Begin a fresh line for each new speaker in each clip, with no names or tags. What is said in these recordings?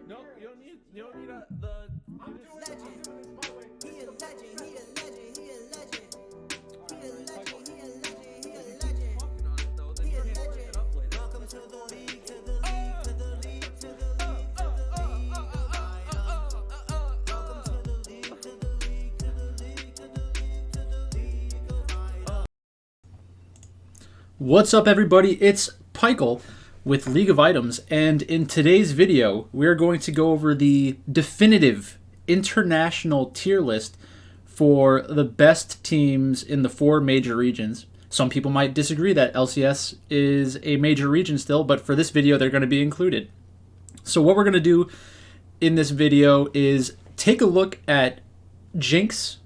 No, you don't need the.
I'm doing this, by the way.
He a legend, he a legend, he a legend. He a legend, he a legend, he a
Talking
legend.
on it though, then
He
you
a
can't work
legend.
it up later.
Welcome to the league, to the league, to the league, to the league, to the league of items. Welcome to the league, to the league, to the league, to the league, to the league of items.
What's up, everybody? It's Pikel with League of Items, and in today's video, we're going to go over the definitive international tier list for the best teams in the 4 major regions. Some people might disagree that LCS is a major region still, but for this video, they're going to be included. So what we're going to do in this video is take a look at Jinx,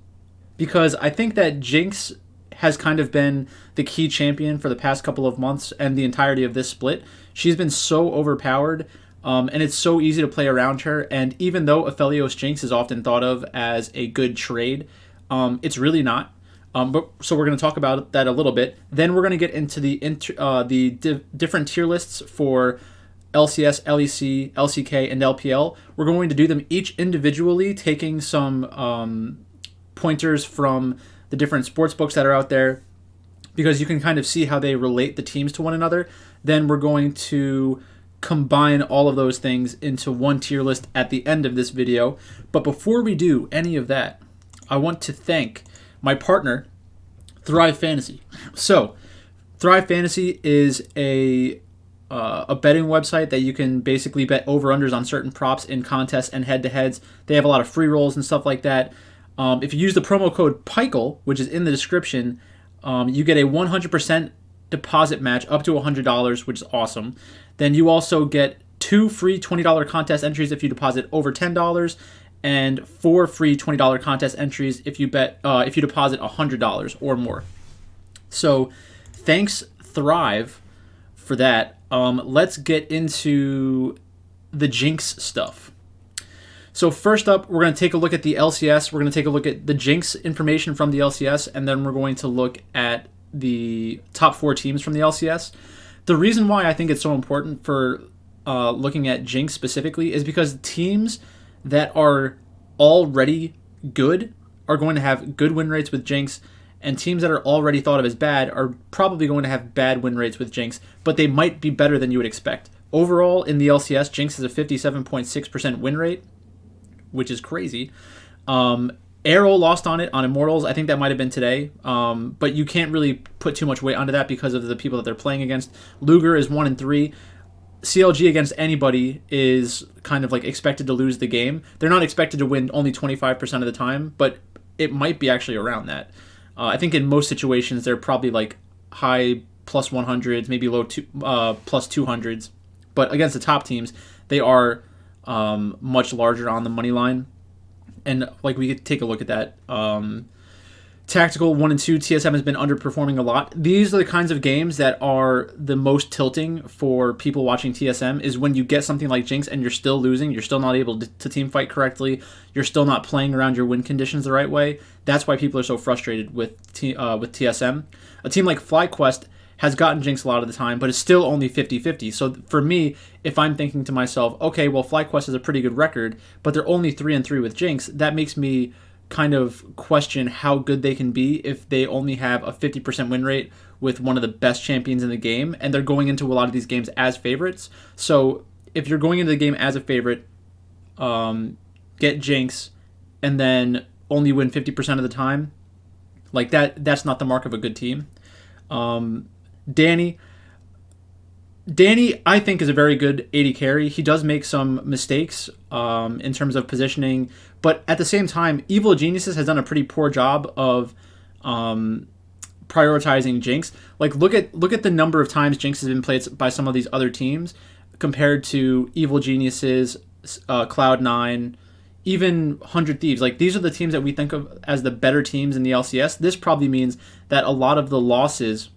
because I think that Jinx has kind of been the key champion for the past couple of months and the entirety of this split. She's been so overpowered, and it's so easy to play around her. And even though Aphelios Jinx is often thought of as a good trade, it's really not. So we're going to talk about that a little bit. Then we're going to get into the different tier lists for LCS, LEC, LCK, and LPL. We're going to do them each individually, taking some pointers from the different sports books that are out there, because you can kind of see how they relate the teams to one another. Then we're going to combine all of those things into one tier list at the end of this video. But before we do any of that, I want to thank my partner, Thrive Fantasy. So, Thrive Fantasy is a betting website that you can basically bet over-unders on certain props in contests and head-to-heads. They have a lot of free rolls and stuff like that. If you use the promo code PIKEL, which is in the description, you get a 100% deposit match up to $100, which is awesome. Then you also get 2 free $20 contest entries if you deposit over $10, and 4 free $20 contest entries if you deposit $100 or more. So thanks, Thrive, for that. Let's get into the Jinx stuff. So first up, we're going to take a look at the LCS. We're going to take a look at the Jinx information from the LCS, and then we're going to look at the top 4 teams from the LCS. The reason why I think it's so important for looking at Jinx specifically is because teams that are already good are going to have good win rates with Jinx, and teams that are already thought of as bad are probably going to have bad win rates with Jinx, but they might be better than you would expect. Overall, in the LCS, Jinx has a 57.6% win rate, which is crazy. Arrow lost on it on Immortals. I think that might have been today. But you can't really put too much weight onto that because of the people that they're playing against. Luger is 1-3. CLG against anybody is kind of like expected to lose the game. They're not expected to win only 25% of the time, but it might be actually around that. I think in most situations they're probably like high plus 100s, maybe low plus 200s. But against the top teams, they are much larger on the money line. And like we could take a look at that. Tactical 1 and 2, TSM has been underperforming a lot. These are the kinds of games that are the most tilting for people watching TSM, is when you get something like Jinx and you're still losing, you're still not able to team fight correctly, you're still not playing around your win conditions the right way. That's why people are so frustrated with TSM. A team like FlyQuest has gotten Jinx a lot of the time, but it's still only 50-50. So for me, if I'm thinking to myself, okay, well, FlyQuest has a pretty good record, but they're only 3-3 with Jinx, that makes me kind of question how good they can be if they only have a 50% win rate with one of the best champions in the game, and they're going into a lot of these games as favorites. So if you're going into the game as a favorite, get Jinx, and then only win 50% of the time, like that's not the mark of a good team. Danny, I think, is a very good AD carry. He does make some mistakes in terms of positioning, but at the same time, Evil Geniuses has done a pretty poor job of prioritizing Jinx. Like, look at the number of times Jinx has been played by some of these other teams compared to Evil Geniuses, Cloud9, even 100 Thieves. Like, these are the teams that we think of as the better teams in the LCS. This probably means that a lot of the losses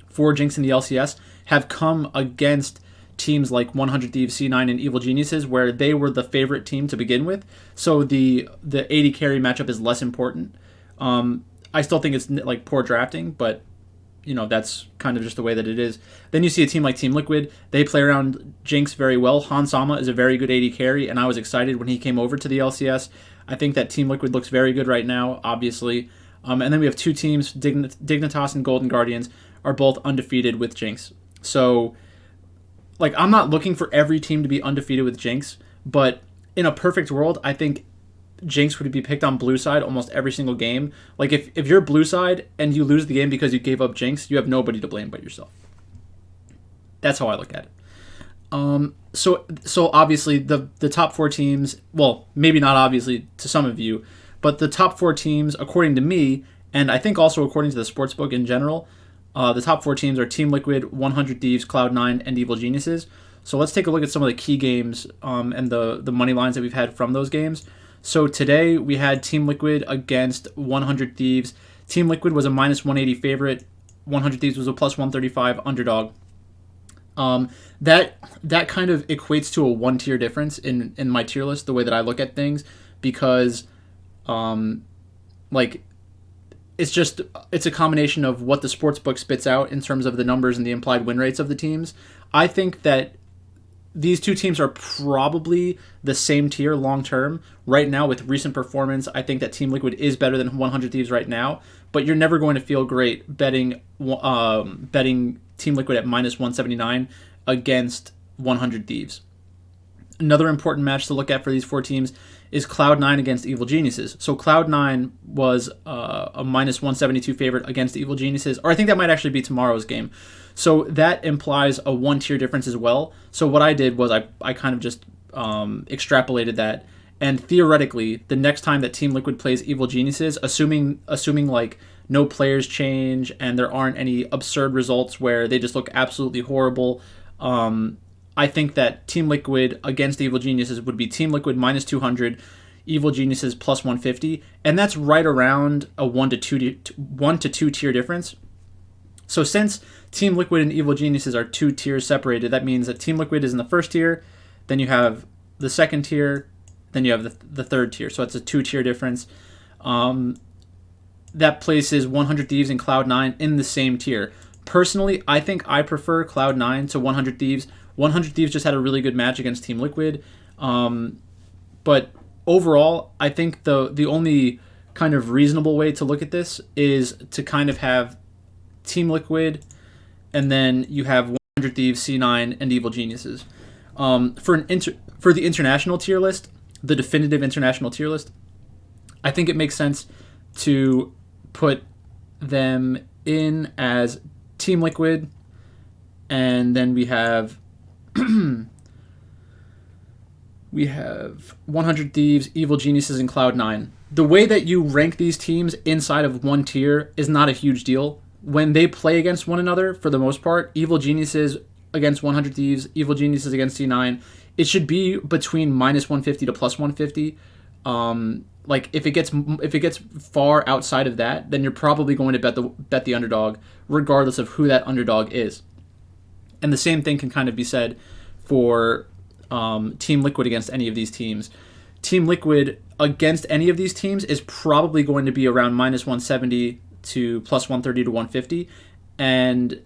for Jinx in the LCS have come against teams like 100 Thieves, C9, and Evil Geniuses, where they were the favorite team to begin with. So the AD carry matchup is less important. I still think it's like poor drafting, but that's kind of just the way that it is. Then you see a team like Team Liquid. They play around Jinx very well. Hansama is a very good AD carry, and I was excited when he came over to the LCS. I think that Team Liquid looks very good right now, obviously. And then we have two teams, Dignitas and Golden Guardians, are both undefeated with Jinx. So, I'm not looking for every team to be undefeated with Jinx, but in a perfect world, I think Jinx would be picked on blue side almost every single game. If you're blue side and you lose the game because you gave up Jinx, you have nobody to blame but yourself. That's how I look at it. So obviously the top 4 teams, well, maybe not obviously to some of you, but the top 4 teams, according to me, and I think also according to the Sportsbook in general, the top 4 teams are Team Liquid, 100 Thieves, Cloud9, and Evil Geniuses. So let's take a look at some of the key games and the money lines that we've had from those games. So today we had Team Liquid against 100 Thieves. Team Liquid was a -180 favorite. 100 Thieves was a +135 underdog. That kind of equates to a 1-tier difference in my tier list, the way that I look at things, because it's a combination of what the sportsbook spits out in terms of the numbers and the implied win rates of the teams. I think that these two teams are probably the same tier long term. Right now, with recent performance, I think that Team Liquid is better than 100 Thieves right now, but you're never going to feel great betting Team Liquid at -179 against 100 Thieves. Another important match to look at for these 4 teams is Cloud9 against Evil Geniuses. So Cloud9 was a -172 favorite against Evil Geniuses, or I think that might actually be tomorrow's game. So that implies a 1-tier difference as well. So what I did was I kind of just extrapolated that, and theoretically, the next time that Team Liquid plays Evil Geniuses, assuming no players change and there aren't any absurd results where they just look absolutely horrible, I think that Team Liquid against Evil Geniuses would be Team Liquid -200, Evil Geniuses +150, and that's right around a 1 to 2 tier difference. So since Team Liquid and Evil Geniuses are 2 tiers separated, that means that Team Liquid is in the first tier, then you have the second tier, then you have the third tier. So it's a 2-tier difference. That places 100 Thieves and Cloud9 in the same tier. Personally, I think I prefer Cloud9 to 100 Thieves. 100 Thieves just had a really good match against Team Liquid. But overall, I think the only kind of reasonable way to look at this is to kind of have Team Liquid, and then you have 100 Thieves, C9, and Evil Geniuses. For the international tier list, the definitive international tier list, I think it makes sense to put them in as Team Liquid, and then we have 100 Thieves, Evil Geniuses, and Cloud9. The way that you rank these teams inside of one tier is not a huge deal. When they play against one another, for the most part, Evil Geniuses against 100 Thieves, Evil Geniuses against C9, it should be between -150 to +150. If it gets far outside of that, then you're probably going to bet the underdog, regardless of who that underdog is. And the same thing can kind of be said for Team Liquid against any of these teams. Team Liquid against any of these teams is probably going to be around -170 to +130 to 150. And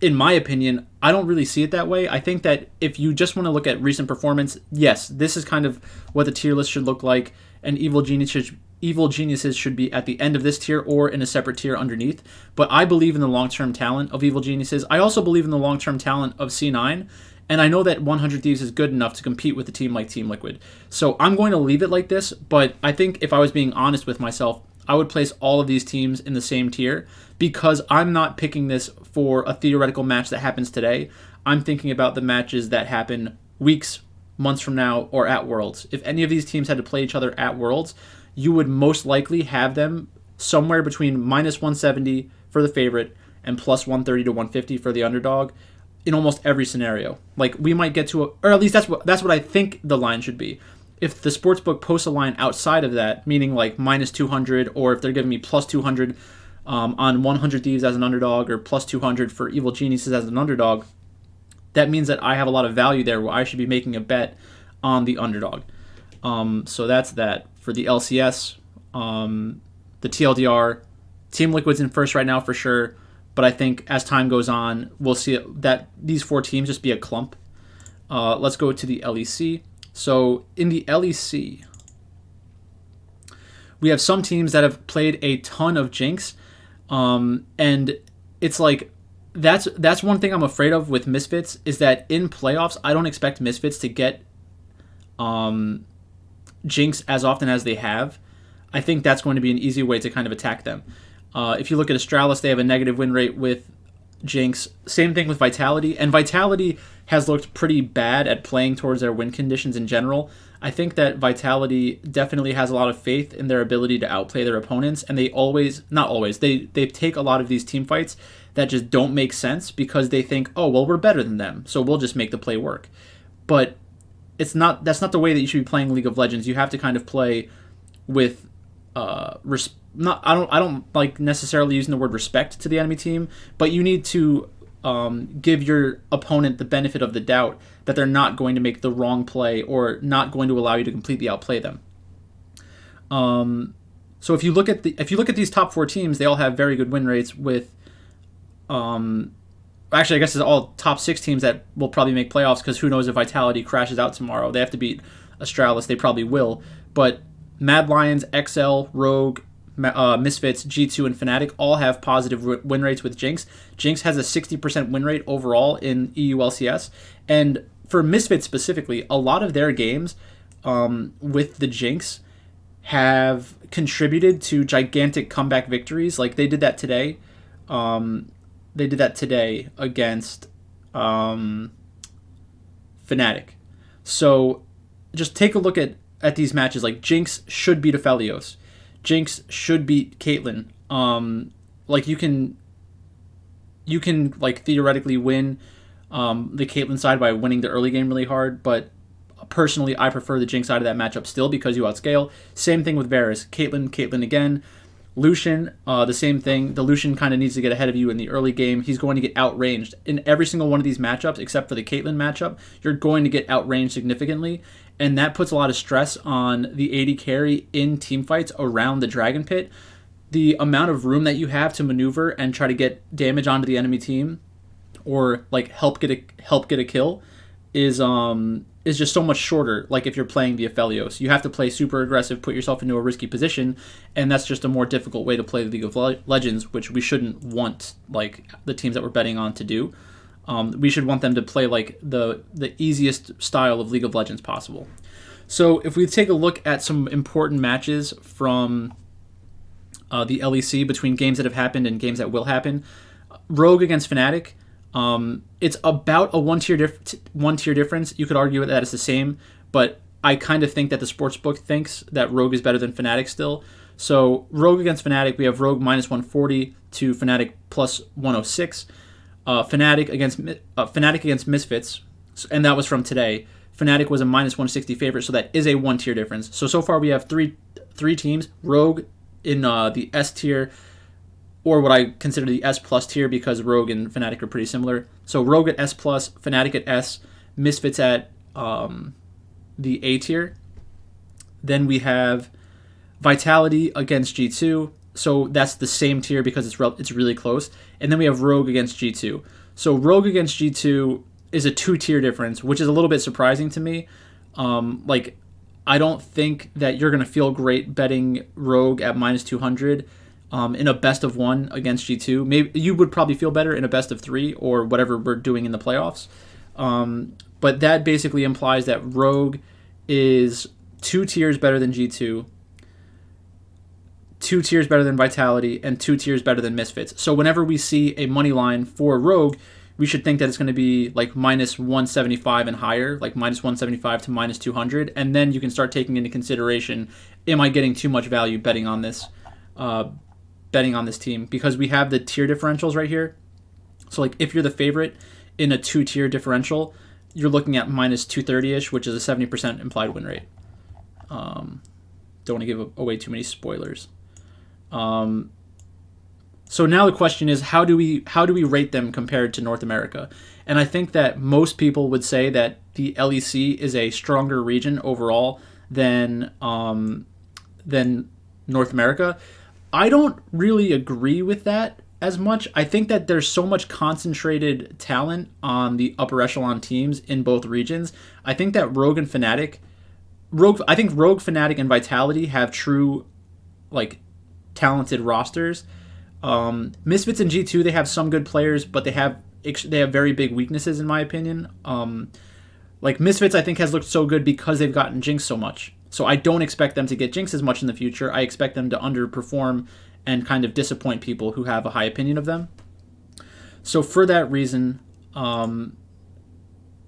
in my opinion, I don't really see it that way. I think that if you just want to look at recent performance, yes, this is kind of what the tier list should look like, and Evil Geniuses should be at the end of this tier or in a separate tier underneath. But I believe in the long-term talent of Evil Geniuses. I also believe in the long-term talent of C9, and I know that 100 Thieves is good enough to compete with a team like Team Liquid. So I'm going to leave it like this, but I think if I was being honest with myself, I would place all of these teams in the same tier, because I'm not picking this for a theoretical match that happens today. I'm thinking about the matches that happen weeks, months from now, or at Worlds. If any of these teams had to play each other at Worlds, you would most likely have them somewhere between -170 for the favorite and +130 to 150 for the underdog in almost every scenario. Like, we might get to or at least that's what I think the line should be. If the sportsbook posts a line outside of that, meaning like -200, or if they're giving me +200 on 100 Thieves as an underdog, or +200 for Evil Geniuses as an underdog, that means that I have a lot of value there where I should be making a bet on the underdog. So that's that. For the LCS, the TLDR, Team Liquid's in first right now for sure, But I think as time goes on, we'll see that these 4 teams just be a clump. Let's go to the LEC. So in the LEC, we have some teams that have played a ton of Jinx, and it's like that's one thing I'm afraid of with Misfits is that in playoffs I don't expect Misfits to get Jinx as often as they have. I think that's going to be an easy way to kind of attack them. If you look at Astralis, they have a negative win rate with Jinx. Same thing with Vitality, and Vitality has looked pretty bad at playing towards their win conditions in general. I think that Vitality definitely has a lot of faith in their ability to outplay their opponents, and they they take a lot of these team fights that just don't make sense because they think, oh, well, we're better than them, so we'll just make the play work. But that's not the way that you should be playing League of Legends. You have to kind of play with I don't like necessarily using the word respect to the enemy team, but you need to give your opponent the benefit of the doubt that they're not going to make the wrong play or not going to allow you to completely outplay them. So if you look at these top 4 teams, they all have very good win rates with actually I guess it's all top 6 teams that will probably make playoffs, because who knows if Vitality crashes out tomorrow. They have to beat Astralis, they probably will, but Mad Lions, XL, Rogue, Misfits, G2, and Fnatic all have positive win rates with Jinx. Jinx has a 60% win rate overall in EU-LCS. And for Misfits specifically, a lot of their games with the Jinx have contributed to gigantic comeback victories. Like they did that today. They did that today against Fnatic. So just take a look at these matches. Like Jinx should beat Aphelios. Jinx should beat Caitlyn. Like you can like theoretically win the Caitlyn side by winning the early game really hard, but personally I prefer the Jinx side of that matchup still because you outscale. Same thing with Varus. Caitlyn again. Lucian, the same thing. The Lucian kind of needs to get ahead of you in the early game. He's going to get outranged. In every single one of these matchups, except for the Caitlyn matchup, you're going to get outranged significantly, and that puts a lot of stress on the AD carry in teamfights around the Dragon Pit. The amount of room that you have to maneuver and try to get damage onto the enemy team or like help get a kill is just so much shorter. Like if you're playing the Aphelios, you have to play super aggressive, put yourself into a risky position, and that's just a more difficult way to play the League of Legends, which we shouldn't want like the teams that we're betting on to do. We should want them to play like the easiest style of League of Legends possible. So if we take a look at some important matches from the LEC between games that have happened and games that will happen, Rogue against Fnatic. It's about a one tier difference. You could argue that it's the same, but I kind of think that the Sportsbook thinks that Rogue is better than Fnatic still. So Rogue against Fnatic, we have Rogue minus 140 to Fnatic plus 106. Fnatic against Misfits, and that was from today. Fnatic was a minus 160 favorite, so that is a one tier difference. So far we have three teams. Rogue in the S tier, or what I consider the S plus tier, because Rogue and Fnatic are pretty similar. So Rogue at S plus, Fnatic at S, Misfits at the A tier. Then we have Vitality against G2. So that's the same tier because it's really close. And then we have Rogue against G2. So Rogue against G2 is a 2-tier difference, which is a little bit surprising to me. I don't think that you're going to feel great betting Rogue at minus 200 in a best of 1 against G2. Maybe you would probably feel better in a best of 3 or whatever we're doing in the playoffs. But that basically implies that Rogue is 2 tiers better than G2, 2 tiers better than Vitality, and 2 tiers better than Misfits. So whenever we see a money line for Rogue, we should think that it's going to be like minus 175 and higher, like minus 175 to minus 200. And then you can start taking into consideration, am I getting too much value betting on this team? Because we have the tier differentials right here. So like if you're the favorite in a 2-tier differential, you're looking at minus 230-ish, which is a 70% implied win rate. Don't want to give away too many spoilers. So now the question is, how do we rate them compared to North America? And I think that most people would say that the LEC is a stronger region overall than North America. I don't really agree with that. as much. I think that there's so much concentrated talent on the upper echelon teams in both regions. I think that Rogue and Fnatic, I think Rogue, Fnatic, and Vitality have true, like, talented rosters. Misfits and G2, they have some good players, but they have very big weaknesses in my opinion. Like Misfits, I think has looked so good because they've gotten Jinx so much. So I don't expect them to get Jinx as much in the future. I expect them to underperform and kind of disappoint people who have a high opinion of them. So for that reason, the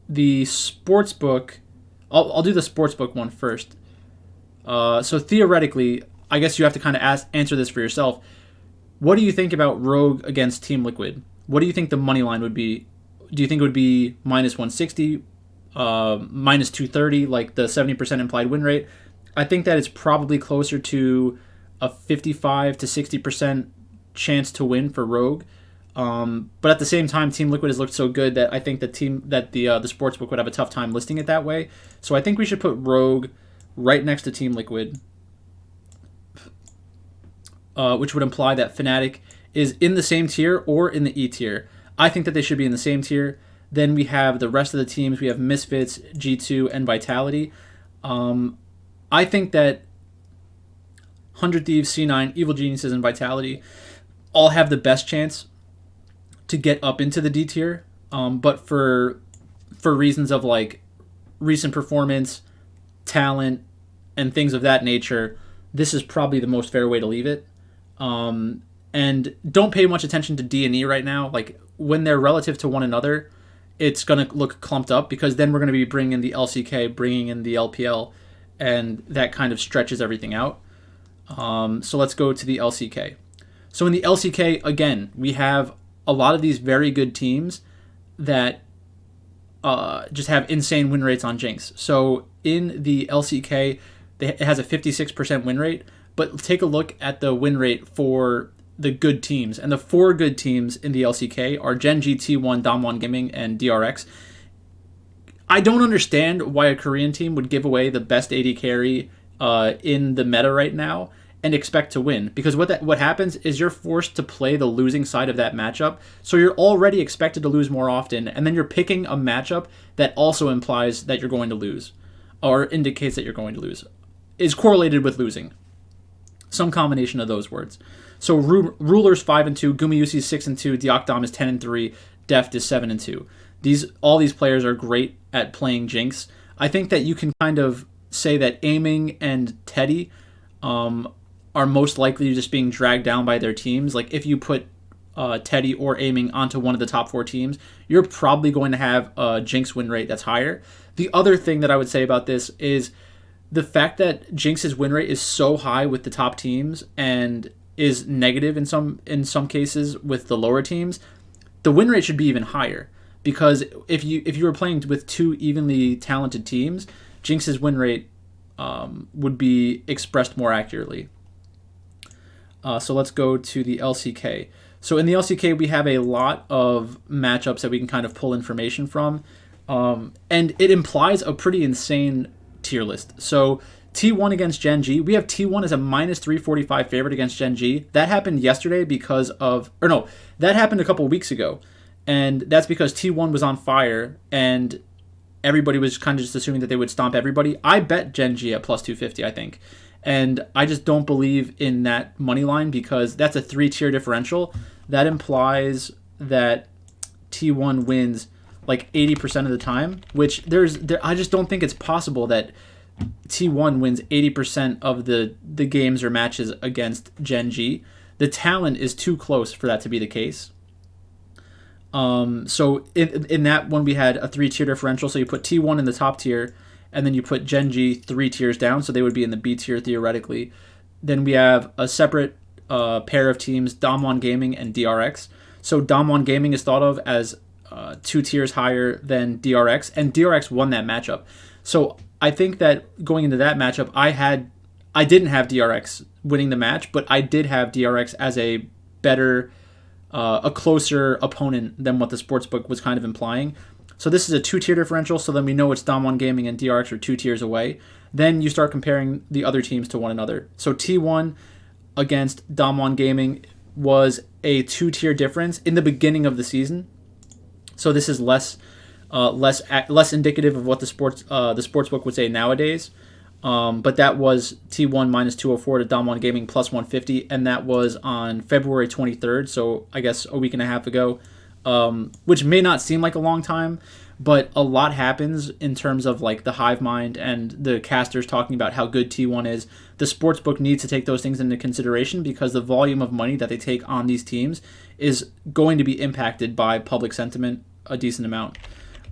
Sportsbook, I'll do the Sportsbook one first. So theoretically, I guess you have to kind of answer this for yourself. What do you think about Rogue against Team Liquid? What do you think the money line would be? Do you think it would be minus 160, minus 230, like the 70% implied win rate? I think that it's probably closer to a 55 to 60% chance to win for Rogue. But at the same time, Team Liquid has looked so good that I think the Sportsbook would have a tough time listing it that way. So I think we should put Rogue right next to Team Liquid, which would imply that Fnatic is in the same tier or in the E tier. I think that they should be in the same tier. Then we have the rest of the teams. We have Misfits, G2, and Vitality. I think that 100 Thieves, C9, Evil Geniuses, and Vitality all have the best chance to get up into the D tier. But for reasons of like recent performance, talent, and things of that nature, this is probably the most fair way to leave it. And don't pay much attention to D and E right now. Like when they're relative to one another, it's going to look clumped up because then we're going to be bringing in the LCK, bringing in the LPL, and that kind of stretches everything out. So let's go to the LCK. So in the LCK, again, we have a lot of these very good teams that just have insane win rates on Jinx. So in the LCK, it has a 56% win rate, but take a look at the win rate for the good teams. And the 4 good teams in the LCK are Gen G, T1, Damwon Gaming, and DRX. I don't understand why a Korean team would give away the best AD carry in the meta right now and expect to win, because what happens is you're forced to play the losing side of that matchup, so you're already expected to lose more often, and then you're picking a matchup that also implies that you're going to lose, or indicates that you're going to lose, is correlated with losing. Some combination of those words. So Ruler's 5-2, Gumayusi's 6-2, Diokdom is 10-3, Deft is 7-2. All these players are great at playing Jinx. I think that you can kind of say that Aiming and Teddy are most likely just being dragged down by their teams. Like if you put Teddy or Aiming onto one of the top 4 teams, you're probably going to have a Jinx win rate that's higher. The other thing that I would say about this is the fact that Jinx's win rate is so high with the top teams and is negative in some cases with the lower teams. The win rate should be even higher, because if you were playing with 2 evenly talented teams, Jinx's win rate would be expressed more accurately. So let's go to the LCK. So in the LCK, we have a lot of matchups that we can kind of pull information from, and it implies a pretty insane tier list. So T1 against Gen G, we have T1 as a minus 345 favorite against Gen G. That happened yesterday that happened a couple weeks ago, and that's because T1 was on fire and everybody was kind of just assuming that they would stomp everybody. I bet Gen G at plus 250, I think. And I just don't believe in that money line because that's a 3-tier differential. That implies that T1 wins like 80% of the time, which I just don't think it's possible that T1 wins 80% of the games or matches against Gen G. The talent is too close for that to be the case. So in that one, we had a 3-tier differential. So you put T1 in the top tier, and then you put Gen G 3 tiers down, so they would be in the B tier theoretically. Then we have a separate pair of teams, Damwon Gaming and DRX. So Damwon Gaming is thought of as 2 tiers higher than DRX, and DRX won that matchup. So I think that going into that matchup, I didn't have DRX winning the match, but I did have DRX as a better, a closer opponent than what the Sportsbook was kind of implying. So this is a 2-tier differential, so then we know it's Damwon Gaming and DRX are 2 tiers away. Then you start comparing the other teams to one another. So T1 against Damwon Gaming was a 2-tier difference in the beginning of the season. So this is less indicative of what the sportsbook would say nowadays. But that was T1 minus 204 to Dom1 Gaming plus 150, and that was on February 23rd, so I guess a week and a half ago, which may not seem like a long time, but a lot happens in terms of like the hive mind and the casters talking about how good T1 is. The sportsbook needs to take those things into consideration because the volume of money that they take on these teams is going to be impacted by public sentiment a decent amount.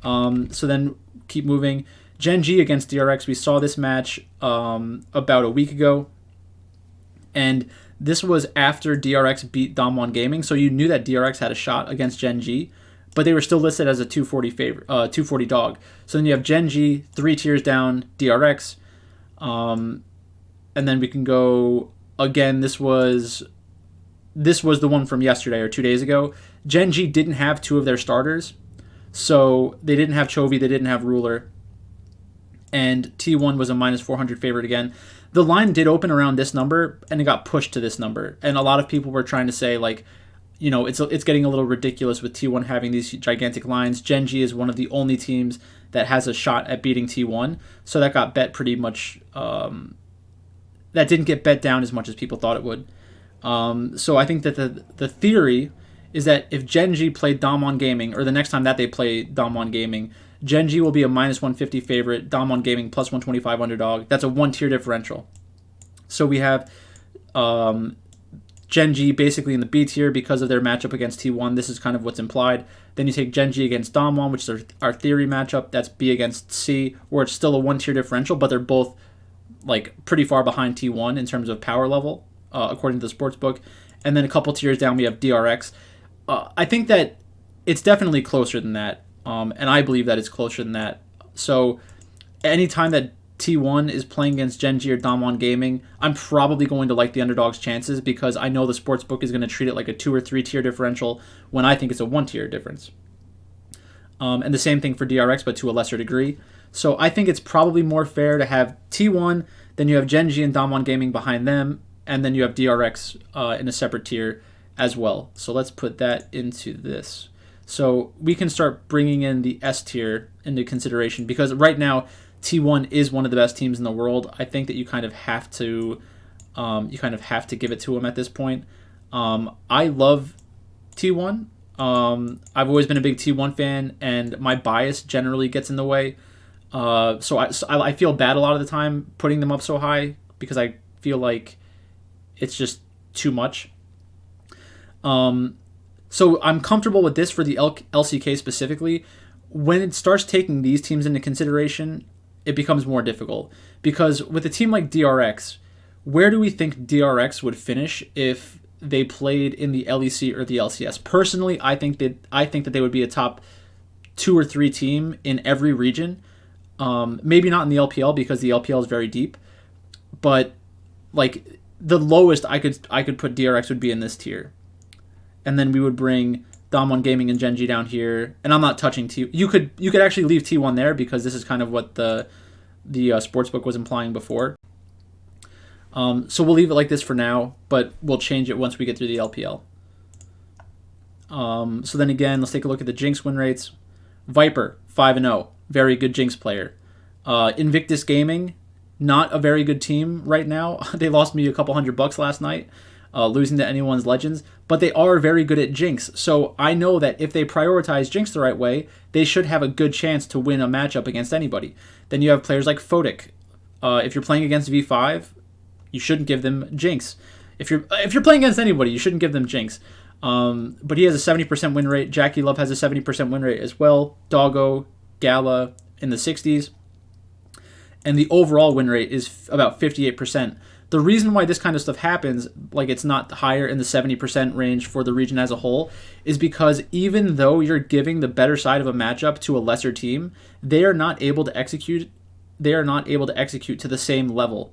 So then keep moving. Gen G against DRX, we saw this match about a week ago, and this was after DRX beat Dom1 Gaming, so you knew that DRX had a shot against Gen G, but they were still listed as a 240 dog. So then you have Gen G, 3 tiers down, DRX, and then we can go again. This was the one from yesterday or 2 days ago. Gen G didn't have 2 of their starters, so they didn't have Chovy, they didn't have Ruler. And T1 was a minus 400 favorite again. The line did open around this number, and it got pushed to this number. And a lot of people were trying to say, like, you know, it's getting a little ridiculous with T1 having these gigantic lines. Gen G is one of the only teams that has a shot at beating T1. So that got bet pretty much... that didn't get bet down as much as people thought it would. So I think that the theory is that if Gen G played Dom1 Gaming, or the next time that they play Dom1 Gaming, Gen G will be a minus 150 favorite, Dom1 Gaming plus 125 underdog. That's a 1-tier differential. So we have Gen G basically in the B tier because of their matchup against T1. This is kind of what's implied. Then you take Gen G against Dom1, which is our theory matchup. That's B against C, where it's still a 1-tier differential, but they're both like pretty far behind T1 in terms of power level, according to the sportsbook. And then a couple tiers down, we have DRX. I think that it's definitely closer than that. And I believe that it's closer than that. So anytime that T1 is playing against Gen G or Dom1 Gaming, I'm probably going to like the underdog's chances because I know the sportsbook is going to treat it like a 2 or 3 tier differential when I think it's a 1-tier difference. And the same thing for DRX, but to a lesser degree. So I think it's probably more fair to have T1, then you have Gen G and Dom1 Gaming behind them, and then you have DRX in a separate tier as well. So let's put that into this. So we can start bringing in the S tier into consideration because right now T1 is one of the best teams in the world. I think that you kind of have to give it to them at this point. I love T1. I've always been a big T1 fan, and my bias generally gets in the way. So I feel bad a lot of the time putting them up so high because I feel like it's just too much. So I'm comfortable with this for the LCK specifically. When it starts taking these teams into consideration, it becomes more difficult. Because with a team like DRX, where do we think DRX would finish if they played in the LEC or the LCS? Personally, I think that they would be a top 2 or 3 team in every region. Maybe not in the LPL because the LPL is very deep. But like the lowest I could put DRX would be in this tier. And then we would bring Dom1 Gaming and Gen G down here. And I'm not touching T. You could actually leave T1 there because this is kind of what the sportsbook was implying before. So we'll leave it like this for now, but we'll change it once we get through the LPL. So then again, let's take a look at the Jinx win rates. Viper, 5-0. Very good Jinx player. Invictus Gaming, not a very good team right now. They lost me a couple $100 last night. Losing to anyone's legends, but they are very good at Jinx. So I know that if they prioritize Jinx the right way, they should have a good chance to win a matchup against anybody. Then you have players like Photic. If you're playing against V5, you shouldn't give them Jinx. If you're playing against anybody, you shouldn't give them Jinx. But he has a 70% win rate. Jackie Love has a 70% win rate as well. Doggo, Gala in the 60s. And the overall win rate is about 58%. The reason why this kind of stuff happens, like it's not higher in the 70% range for the region as a whole, is because even though you're giving the better side of a matchup to a lesser team, they are not able to execute. They are not able to execute to the same level,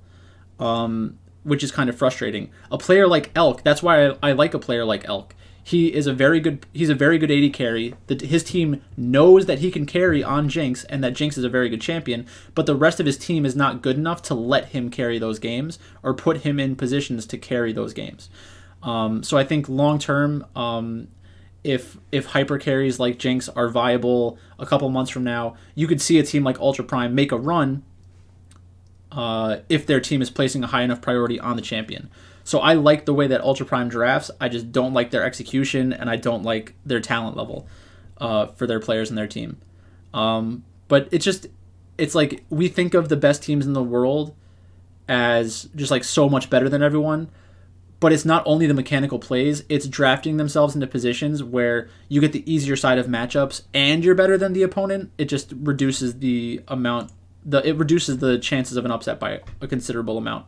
which is kind of frustrating. A player like Elk, that's why I like a player like Elk. He's a very good AD carry. His team knows that he can carry on Jinx and that Jinx is a very good champion, but the rest of his team is not good enough to let him carry those games or put him in positions to carry those games. So I think long term, if hyper carries like Jinx are viable a couple months from now, you could see a team like Ultra Prime make a run if their team is placing a high enough priority on the champion. So I like the way that Ultra Prime drafts. I just don't like their execution, and I don't like their talent level for their players and their team. But it's like we think of the best teams in the world as just like so much better than everyone. But it's not only the mechanical plays, it's drafting themselves into positions where you get the easier side of matchups and you're better than the opponent. It just reduces the amount, it reduces the chances of an upset by a considerable amount.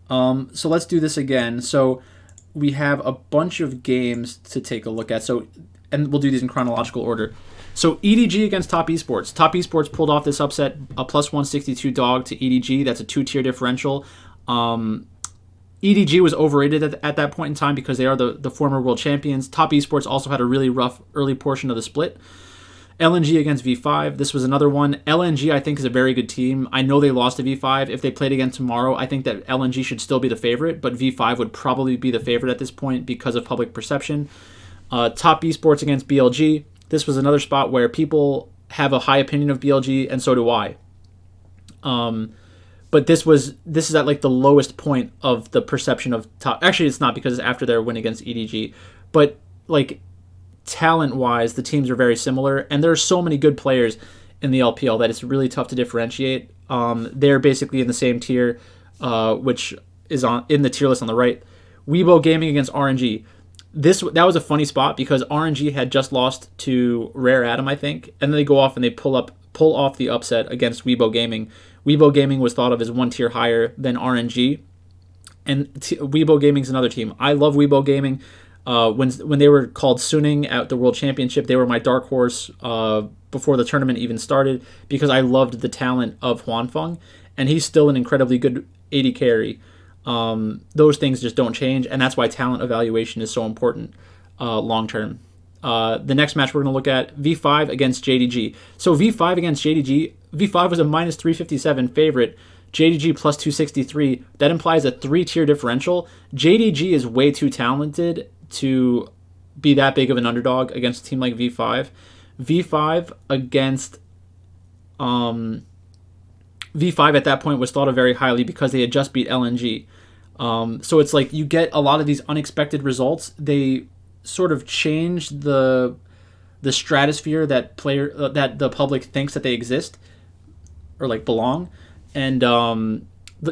So let's do this again. So we have a bunch of games to take a look at. And we'll do these in chronological order. So EDG against Top Esports. Top Esports pulled off this upset, a plus 162 dog to EDG. That's a 2-tier differential. EDG was overrated at that point in time because they are the former world champions. Top Esports also had a really rough early portion of the split. LNG against V5. This was another one. LNG, I think, is a very good team. I know they lost to V5. If they played again tomorrow, I think that LNG should still be the favorite, but V5 would probably be the favorite at this point because of public perception. Top Esports against BLG. This was another spot where people have a high opinion of BLG, and so do I. But this is at like the lowest point of the perception of Top. Actually, it's not, because it's after their win against EDG. But like talent-wise, the teams are very similar, and there are so many good players in the LPL that it's really tough to differentiate. They're basically in the same tier, which is in the tier list on the right. Weibo Gaming against RNG. That was a funny spot because RNG had just lost to Rare Atom, I think, and then they go off and they pull off the upset against Weibo Gaming. Weibo Gaming was thought of as one tier higher than RNG, and Weibo Gaming's another team. I love Weibo Gaming. When they were called Suning at the World Championship, they were my dark horse before the tournament even started because I loved the talent of Huanfeng, and he's still an incredibly good AD carry. Those things just don't change, and that's why talent evaluation is so important long term. The next match we're going to look at, V5 against JDG. So V5 against JDG, V5 was a minus 357 favorite, JDG plus 263. That implies a 3-tier differential. JDG is way too talented to be that big of an underdog against a team like V5. V5 against V5 at that point was thought of very highly because they had just beat LNG. So it's like you get a lot of these unexpected results. They sort of change the stratosphere that the public thinks that they exist or like belong, and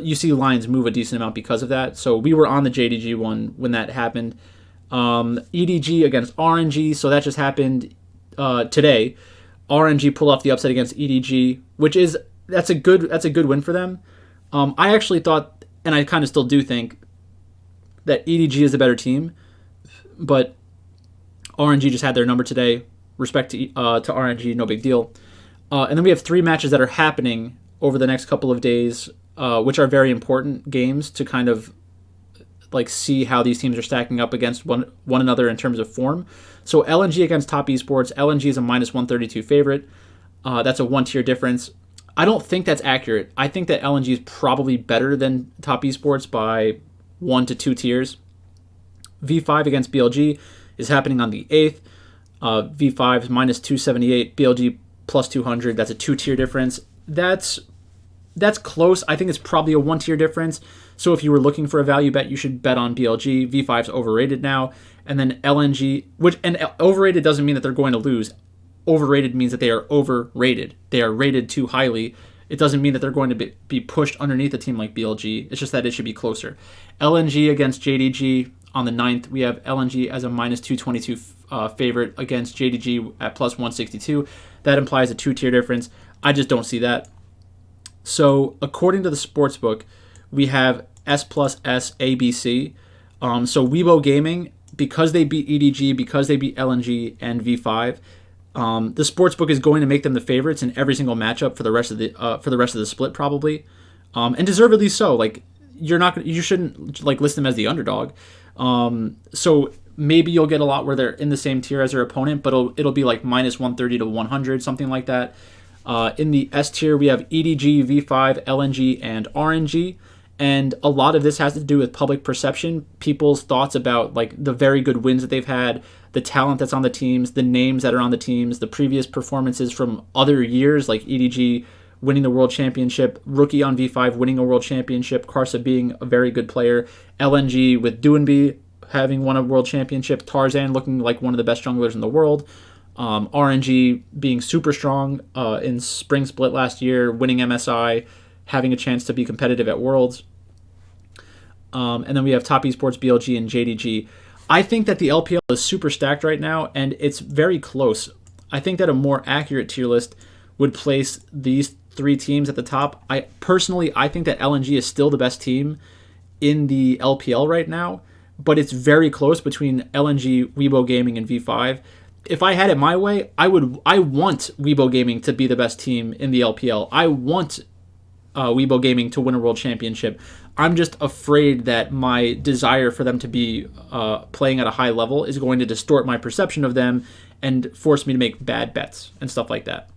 you see lines move a decent amount because of that. So we were on the JDG one when that happened. EDG against RNG, so that just happened today. RNG pulled off the upset against EDG, that's a good win for them. I actually thought, and I kind of still do think, that EDG is the better team, but RNG just had their number today. Respect to RNG, no big deal. And then we have 3 matches that are happening over the next couple of days, which are very important games to kind of like see how these teams are stacking up against one another in terms of form. So LNG against Top Esports. LNG is a minus 132 favorite. That's a 1-tier difference. I don't think that's accurate. I think that LNG is probably better than Top Esports by 1 to 2 tiers. V5 against BLG is happening on the 8th. V5 is minus 278, BLG plus 200. That's a 2-tier difference. That's close. I think it's probably a 1-tier difference. So if you were looking for a value bet, you should bet on BLG. V5's overrated now. And then LNG, and overrated doesn't mean that they're going to lose. Overrated means that they are overrated. They are rated too highly. It doesn't mean that they're going to be pushed underneath a team like BLG. It's just that it should be closer. LNG against JDG on the 9th. We have LNG as a minus 222 favorite against JDG at plus 162. That implies a 2-tier difference. I just don't see that. So according to the Sportsbook, we have S plus S ABC. So Weibo Gaming, because they beat EDG, because they beat LNG and V5, the Sportsbook is going to make them the favorites in every single matchup for the rest of the split probably, and deservedly so. Like you shouldn't like list them as the underdog. So maybe you'll get a lot where they're in the same tier as their opponent, but it'll be like minus 130 to 100, something like that. In the S tier, we have EDG, V5, LNG, and RNG. And a lot of this has to do with public perception, people's thoughts about like the very good wins that they've had, the talent that's on the teams, the names that are on the teams, the previous performances from other years, like EDG winning the world championship, Rookie on V5 winning a world championship, Karsa being a very good player, LNG with Duanby having won a world championship, Tarzan looking like one of the best junglers in the world, RNG being super strong in Spring Split last year, winning MSI, having a chance to be competitive at Worlds. And then we have Top Esports, BLG, and JDG. I think that the LPL is super stacked right now, and it's very close. I think that a more accurate tier list would place these 3 teams at the top. I think that LNG is still the best team in the LPL right now, but it's very close between LNG, Weibo Gaming, and V5. If I had it my way, I want Weibo Gaming to be the best team in the LPL. I want Weibo Gaming to win a world championship. I'm just afraid that my desire for them to be playing at a high level is going to distort my perception of them and force me to make bad bets and stuff like that.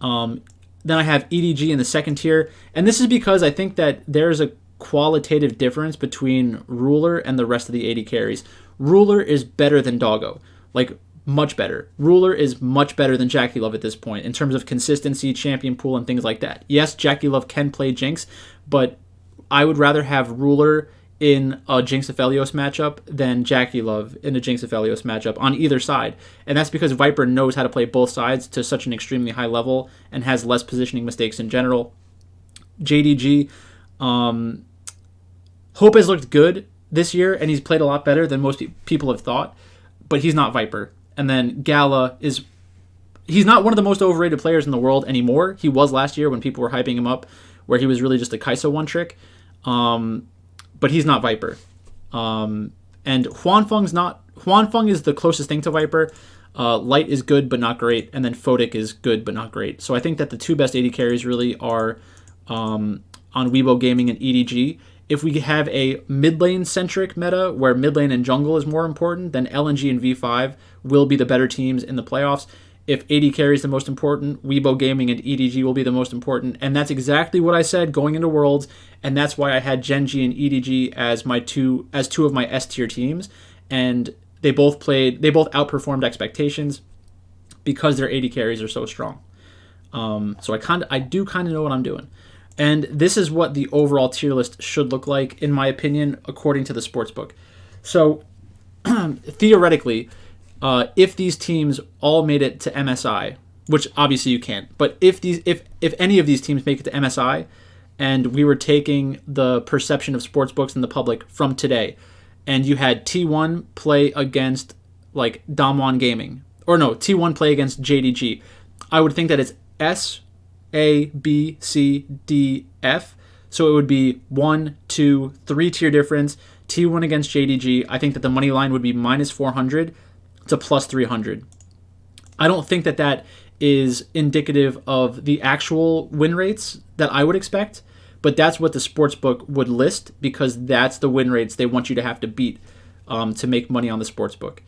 Then I have EDG in the second tier, and this is because I think that there's a qualitative difference between Ruler and the rest of the AD carries. Ruler is better than Doggo, like much better. Ruler is much better than Jackie Love at this point in terms of consistency, champion pool, and things like that. Yes, Jackie Love can play Jinx, but I would rather have Ruler in a Jinx Aphelios matchup than Jackie Love in a Jinx Aphelios matchup on either side. And that's because Viper knows how to play both sides to such an extremely high level and has less positioning mistakes in general. JDG, Hope has looked good this year, and he's played a lot better than most people have thought, but he's not Viper. And then Gala he's not one of the most overrated players in the world anymore. He was last year when people were hyping him up, where he was really just a Kai'Sa one-trick. But he's not Viper. And Huanfeng is the closest thing to Viper. Light is good but not great, and then Photic is good but not great. So I think that the 2 best AD carries really are on Weibo Gaming and EDG. If we have a mid lane centric meta where mid lane and jungle is more important, then LNG and V5 will be the better teams in the playoffs. If AD carry is the most important, Weibo Gaming and EDG will be the most important. And that's exactly what I said going into Worlds, and that's why I had Gen.G and EDG as two of my S tier teams. And they both outperformed expectations because their AD carries are so strong. So I do kind of know what I'm doing. And this is what the overall tier list should look like, in my opinion, according to the Sportsbook. So theoretically, if these teams all made it to MSI, which obviously you can't, but if any of these teams make it to MSI, and we were taking the perception of sportsbooks and the public from today, and you had T1 play against like Damwon Gaming, or no, T1 play against JDG, I would think that it's S, A, B, C, D, F. So it would be 1, 2, 3 tier difference. T1 against JDG, I think that the money line would be minus 400 to plus 300. I don't think that that is indicative of the actual win rates that I would expect, but that's what the sportsbook would list because that's the win rates they want you to have to beat to make money on the sportsbook.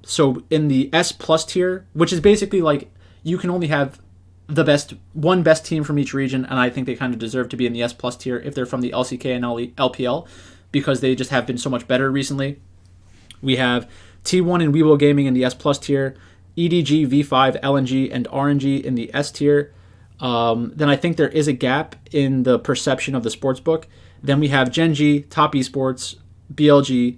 So in the S plus tier, which is basically like you can only have the best team from each region, and I think they kind of deserve to be in the S plus tier if they're from the LCK and LPL because they just have been so much better recently. We have T1 and Weibo Gaming in the S plus tier, EDG, V5, LNG, and RNG in the S tier. Then I think there is a gap in the perception of the sportsbook. Then we have Gen.G, Top Esports, BLG,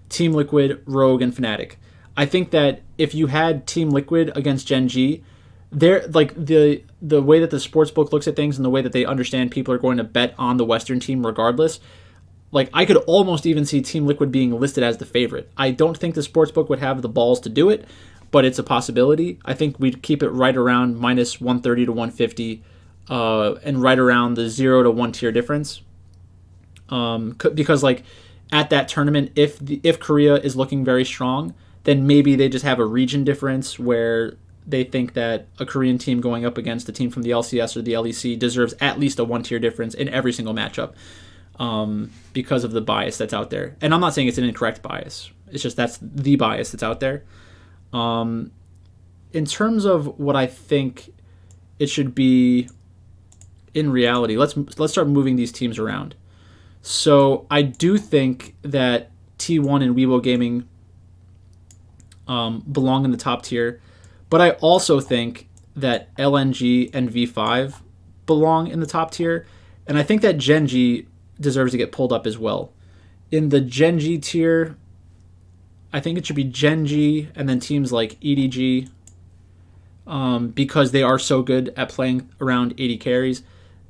Team Liquid, Rogue, and Fnatic. I think that if you had Team Liquid against Gen.G, they're like the way that the sportsbook looks at things and the way that they understand people are going to bet on the Western team regardless. Like I could almost even see Team Liquid being listed as the favorite. I don't think the sportsbook would have the balls to do it, but it's a possibility. I think we'd keep it right around minus 130 to 150 and right around the 0 to 1 tier difference. Because like at that tournament, if Korea is looking very strong, then maybe they just have a region difference where they think that a Korean team going up against a team from the LCS or the LEC deserves at least a 1 tier difference in every single matchup because of the bias that's out there. And I'm not saying it's an incorrect bias. It's just that's the bias that's out there. In terms of what I think it should be in reality, let's start moving these teams around. So I do think that T1 and Weibo Gaming belong in the top tier, but I also think that LNG and V5 belong in the top tier, and I think that Gen G deserves to get pulled up as well. In the Gen G tier, I think it should be Gen G and then teams like EDG, because they are so good at playing around 80 carries.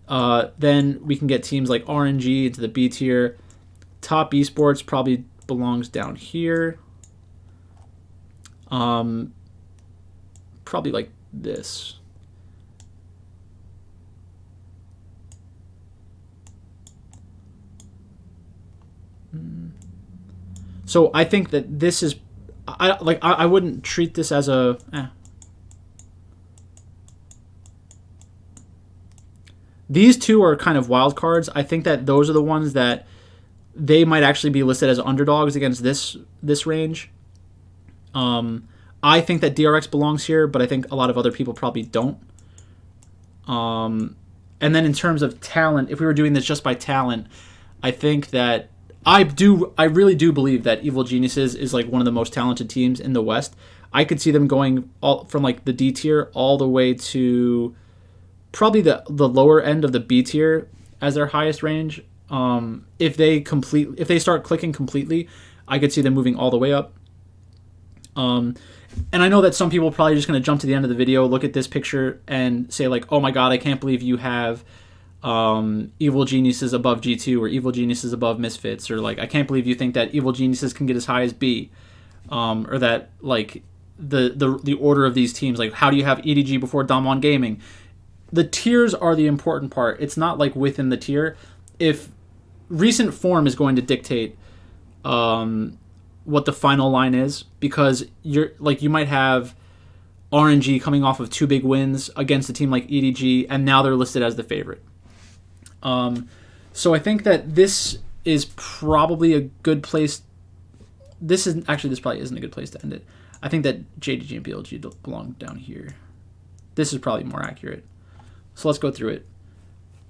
Then we can get teams like RNG into the B tier. Top Esports probably belongs down here. Probably like this. So I think that this is, I wouldn't treat this as a. These two are kind of wild cards. I think that those are the ones that they might actually be listed as underdogs against this range. I think that DRX belongs here, but I think a lot of other people probably don't. And then in terms of talent, if we were doing this just by talent, I think that I really do believe that Evil Geniuses is like one of the most talented teams in the West. I could see them going all from like the D tier all the way to probably the lower end of the B tier as their highest range. If they start clicking completely, I could see them moving all the way up. And I know that some people are probably just going to jump to the end of the video, look at this picture, and say like, "Oh my God, I can't believe you have Evil Geniuses above G2 or Evil Geniuses above Misfits," or like, "I can't believe you think that Evil Geniuses can get as high as B," or that like the order of these teams, like how do you have EDG before Damwon Gaming? The tiers are the important part. It's not like within the tier. If recent form is going to dictate what the final line is, because you might have RNG coming off of 2 big wins against a team like EDG, and now they're listed as the favorite. So I think that this is probably a good place. This probably isn't a good place to end it. I think that JDG and BLG belong down here. This is probably more accurate. So let's go through it.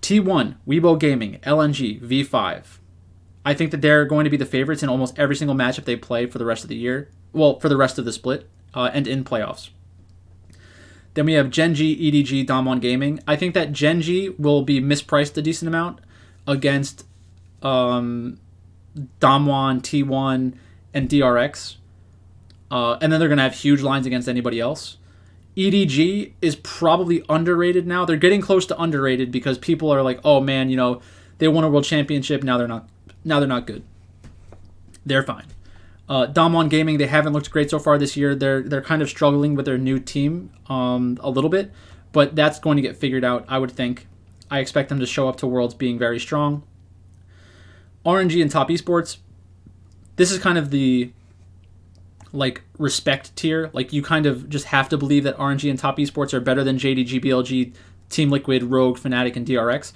T1, Weibo Gaming, LNG, V5. I think that they're going to be the favorites in almost every single matchup they play for the rest of the year. Well, for the rest of the split and in playoffs. Then we have Gen G, EDG, Damwon Gaming. I think that Gen G will be mispriced a decent amount against Damwon, T1, and DRX. And then they're going to have huge lines against anybody else. EDG is probably underrated now. They're getting close to underrated because people are like, "Oh man, they won a world championship. Now they're not. Now they're not good. They're fine." Damwon Gaming, they haven't looked great so far this year. They're kind of struggling with their new team a little bit, but that's going to get figured out, I would think. I expect them to show up to Worlds being very strong. RNG and Top Esports, this is kind of the respect tier. Like, you kind of just have to believe that RNG and Top Esports are better than JDG, BLG, Team Liquid, Rogue, Fnatic, and DRX.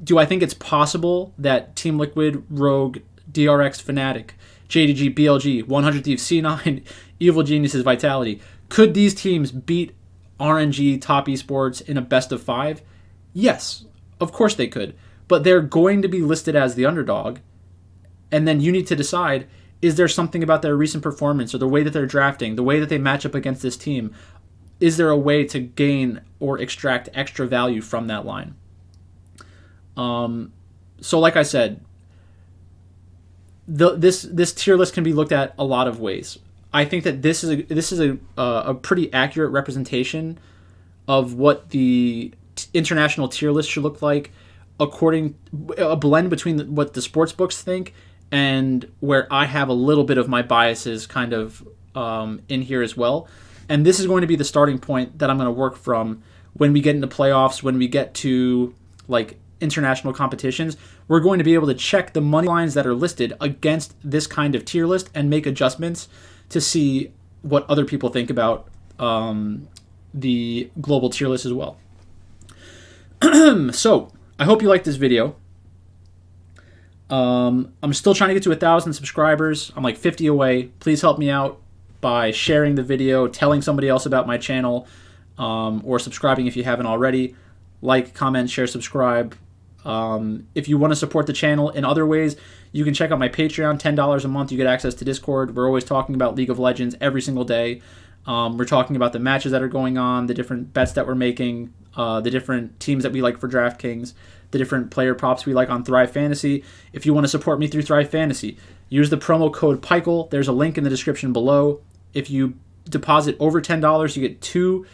Do I think it's possible that Team Liquid, Rogue, DRX, Fnatic, JDG, BLG, 100 Thieves, C9, Evil Geniuses, Vitality, could these teams beat RNG, Top Esports in a best of 5? Yes, of course they could. But they're going to be listed as the underdog. And then you need to decide, is there something about their recent performance or the way that they're drafting, the way that they match up against this team? Is there a way to gain or extract extra value from that line? So like I said, this tier list can be looked at a lot of ways. I think that this is a pretty accurate representation of what the international tier list should look like, a blend between what the sports books think and where I have a little bit of my biases kind of in here as well. And this is going to be the starting point that I'm going to work from when we get into playoffs, when we get to international competitions. We're going to be able to check the money lines that are listed against this kind of tier list and make adjustments to see what other people think about the global tier list as well. So I hope you liked this video. I'm still trying to get to 1,000 subscribers. I'm 50 away. Please help me out by sharing the video, telling somebody else about my channel, or subscribing if you haven't already. like, comment, share, subscribe. If you want to support the channel in other ways, you can check out my Patreon. $10 a month, you get access to Discord. We're always talking about League of Legends every single day. We're talking about the matches that are going on, the different bets that we're making, the different teams that we like for DraftKings, the different player props we like on Thrive Fantasy. If you want to support me through Thrive Fantasy, use the promo code PIKEL. There's a link in the description below. If you deposit over $10, you get 2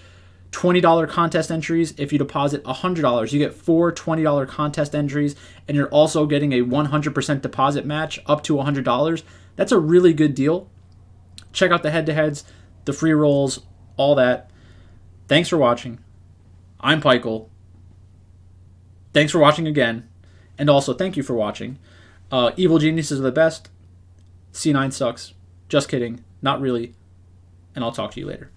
$20 contest entries. If you deposit $100, you get 4 $20 contest entries, and you're also getting a 100% deposit match up to $100. That's a really good deal. Check out the head-to-heads, the free rolls, all that. Thanks for watching. I'm Pikel. Thanks for watching again. And also, thank you for watching. Evil Geniuses are the best. C9 sucks. Just kidding. Not really. And I'll talk to you later.